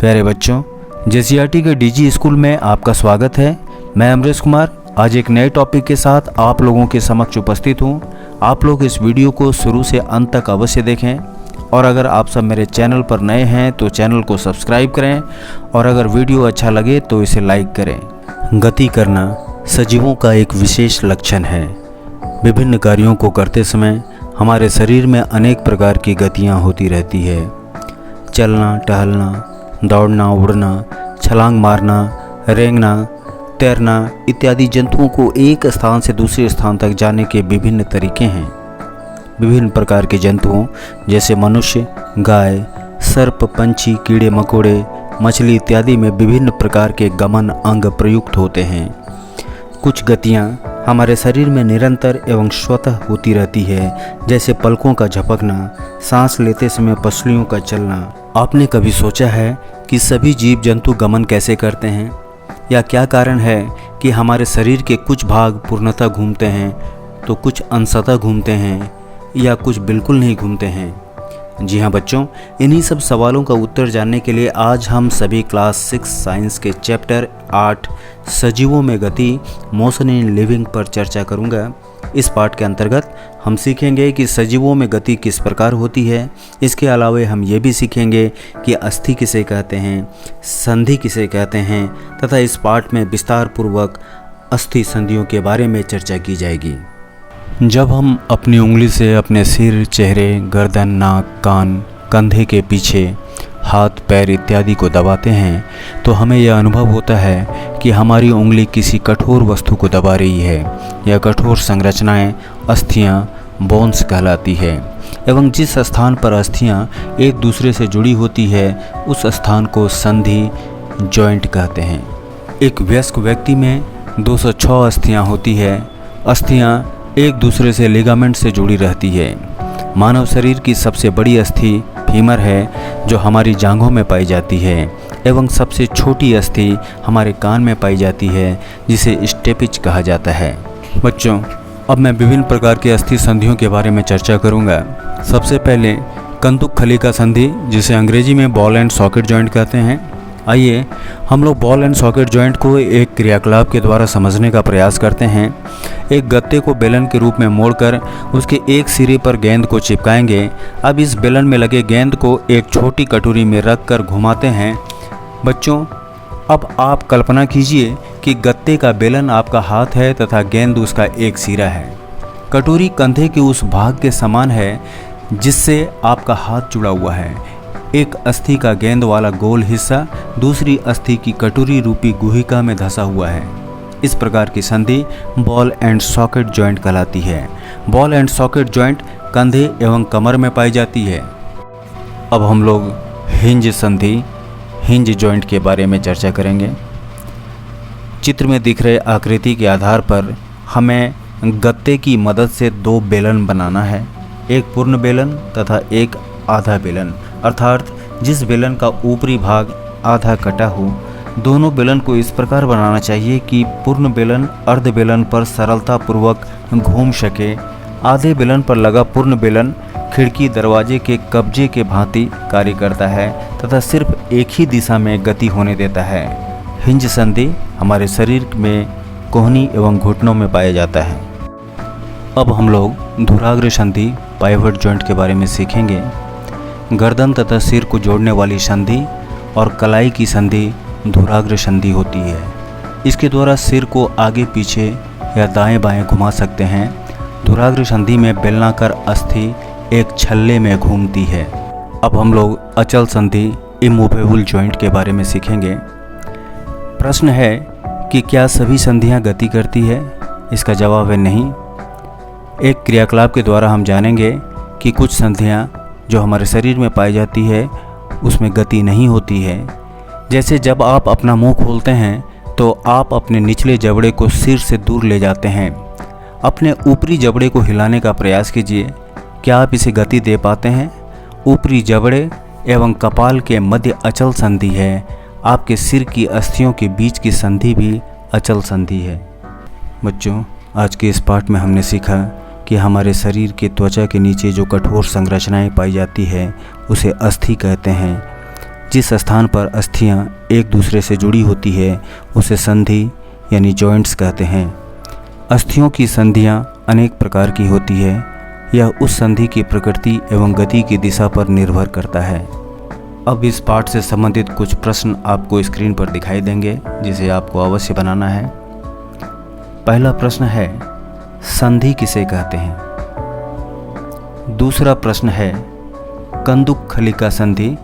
प्यारे बच्चों, जेसीईआरटी के डीजी स्कूल में आपका स्वागत है। मैं अमरीश कुमार आज एक नए टॉपिक के साथ आप लोगों के समक्ष उपस्थित हूँ। आप लोग इस वीडियो को शुरू से अंत तक अवश्य देखें और अगर आप सब मेरे चैनल पर नए हैं तो चैनल को सब्सक्राइब करें और अगर वीडियो अच्छा लगे तो इसे लाइक करें। गति करना सजीवों का एक विशेष लक्षण है। विभिन्न कार्यों को करते समय हमारे शरीर में अनेक प्रकार की गतियाँ होती रहती है। चलना, टहलना, दौड़ना, उड़ना, छलांग मारना, रेंगना, तैरना इत्यादि जंतुओं को एक स्थान से दूसरे स्थान तक जाने के विभिन्न तरीके हैं। विभिन्न प्रकार के जंतुओं जैसे मनुष्य, गाय, सर्प, पंछी, कीड़े मकोड़े, मछली इत्यादि में विभिन्न प्रकार के गमन अंग प्रयुक्त होते हैं। कुछ गतियाँ हमारे शरीर में निरंतर एवं स्वतः होती रहती है, जैसे पलकों का झपकना, सांस लेते समय पसलियों का चलना। आपने कभी सोचा है कि सभी जीव जंतु गमन कैसे करते हैं या क्या कारण है कि हमारे शरीर के कुछ भाग पूर्णतः घूमते हैं तो कुछ अंशतः घूमते हैं या कुछ बिल्कुल नहीं घूमते हैं? जी हाँ बच्चों, इन्हीं सब सवालों का उत्तर जानने के लिए आज हम सभी क्लास 6 साइंस के चैप्टर 8 सजीवों में गति मोशन इन लिविंग पर चर्चा करूंगा। इस पाठ के अंतर्गत हम सीखेंगे कि सजीवों में गति किस प्रकार होती है। इसके अलावा हम ये भी सीखेंगे कि अस्थि किसे कहते हैं, संधि किसे कहते हैं तथा इस पाठ में विस्तार पूर्वक अस्थि संधियों के बारे में चर्चा की जाएगी। जब हम अपनी उंगली से अपने सिर, चेहरे, गर्दन, नाक, कान, कंधे के पीछे, हाथ, पैर इत्यादि को दबाते हैं तो हमें यह अनुभव होता है कि हमारी उंगली किसी कठोर वस्तु को दबा रही है। यह कठोर संरचनाएं अस्थियां, बोन्स कहलाती है एवं जिस स्थान पर अस्थियां एक दूसरे से जुड़ी होती है उस स्थान को संधि, जॉइंट कहते हैं। एक वयस्क व्यक्ति में 206 अस्थियां होती है। अस्थियां एक दूसरे से लिगामेंट से जुड़ी रहती है। मानव शरीर की सबसे बड़ी अस्थि फीमर है जो हमारी जांघों में पाई जाती है एवं सबसे छोटी अस्थि हमारे कान में पाई जाती है जिसे स्टेपिच कहा जाता है। बच्चों, अब मैं विभिन्न प्रकार के अस्थि संधियों के बारे में चर्चा करूंगा। सबसे पहले कंदुक खलिका संधि जिसे अंग्रेजी में बॉल एंड सॉकेट जॉइंट कहते हैं। आइए हम लोग बॉल एंड सॉकेट जॉइंट को एक क्रियाकलाप के द्वारा समझने का प्रयास करते हैं। एक गत्ते को बेलन के रूप में मोड़कर उसके एक सिरे पर गेंद को चिपकाएंगे। अब इस बेलन में लगे गेंद को एक छोटी कटोरी में रखकर घुमाते हैं। बच्चों, अब आप कल्पना कीजिए कि गत्ते का बेलन आपका हाथ है तथा गेंद उसका एक सिरा है। कटोरी कंधे के उस भाग के समान है जिससे आपका हाथ जुड़ा हुआ है। एक अस्थि का गेंद वाला गोल हिस्सा दूसरी अस्थि की कटोरी रूपी गुहिका में धंसा हुआ है। इस प्रकार की संधि बॉल एंड सॉकेट जॉइंट कहलाती है। बॉल एंड सॉकेट जॉइंट कंधे एवं कमर में पाई जाती है। अब हम लोग हिंज संधि, हिंज जॉइंट के बारे में चर्चा करेंगे। चित्र में दिख रहे आकृति के आधार पर हमें गत्ते की मदद से दो बेलन बनाना है, एक पूर्ण बेलन तथा एक आधा बेलन, अर्थात जिस बेलन का ऊपरी भाग आधा कटा हो। दोनों बेलन को इस प्रकार बनाना चाहिए कि पूर्ण बेलन अर्ध बेलन पर सरलतापूर्वक घूम सके। आधे बेलन पर लगा पूर्ण बेलन खिड़की दरवाजे के कब्जे के भांति कार्य करता है तथा सिर्फ एक ही दिशा में गति होने देता है। हिंज संधि हमारे शरीर में कोहनी एवं घुटनों में पाया जाता है। अब हम लोग धुराग्र संधि, पाइवट जॉइंट के बारे में सीखेंगे। गर्दन तथा सिर को जोड़ने वाली संधि और कलाई की संधि धुराग्र संधि होती है। इसके द्वारा सिर को आगे पीछे या दाएं बाएं घुमा सकते हैं। धुराग्र संधि में बेलनाकार अस्थि एक छल्ले में घूमती है। अब हम लोग अचल संधि, इमूवेबल जॉइंट के बारे में सीखेंगे। प्रश्न है कि क्या सभी संधियां गति करती है? इसका जवाब है नहीं। एक क्रियाकलाप के द्वारा हम जानेंगे कि कुछ संधियां जो हमारे शरीर में पाई जाती है उसमें गति नहीं होती है। जैसे जब आप अपना मुंह खोलते हैं तो आप अपने निचले जबड़े को सिर से दूर ले जाते हैं। अपने ऊपरी जबड़े को हिलाने का प्रयास कीजिए। क्या आप इसे गति दे पाते हैं? ऊपरी जबड़े एवं कपाल के मध्य अचल संधि है। आपके सिर की अस्थियों के बीच की संधि भी अचल संधि है। बच्चों, आज के इस पाठ में हमने सीखा कि हमारे शरीर के त्वचा के नीचे जो कठोर संरचनाएं पाई जाती है उसे अस्थि कहते हैं। जिस स्थान पर अस्थियां एक दूसरे से जुड़ी होती है उसे संधि यानी जॉइंट्स कहते हैं। अस्थियों की संधियां अनेक प्रकार की होती है। यह उस संधि की प्रकृति एवं गति की दिशा पर निर्भर करता है। अब इस पाठ से संबंधित कुछ प्रश्न आपको स्क्रीन पर दिखाई देंगे, जिसे आपको अवश्य बनाना है। पहला प्रश्न है, संधि किसे कहते हैं? दूसरा प्रश्न है, कंदुक खलिका संधि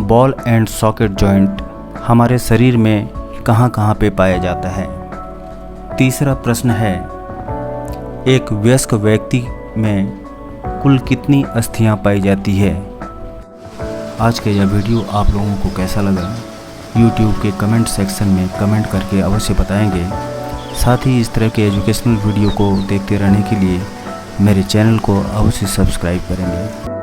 बॉल एंड सॉकेट जॉइंट हमारे शरीर में कहाँ कहाँ पे पाया जाता है? तीसरा प्रश्न है, एक वयस्क व्यक्ति में कुल कितनी अस्थियां पाई जाती है? आज का यह वीडियो आप लोगों को कैसा लगा YouTube के कमेंट सेक्शन में कमेंट करके अवश्य बताएंगे। साथ ही इस तरह के एजुकेशनल वीडियो को देखते रहने के लिए मेरे चैनल को अवश्य सब्सक्राइब करेंगे।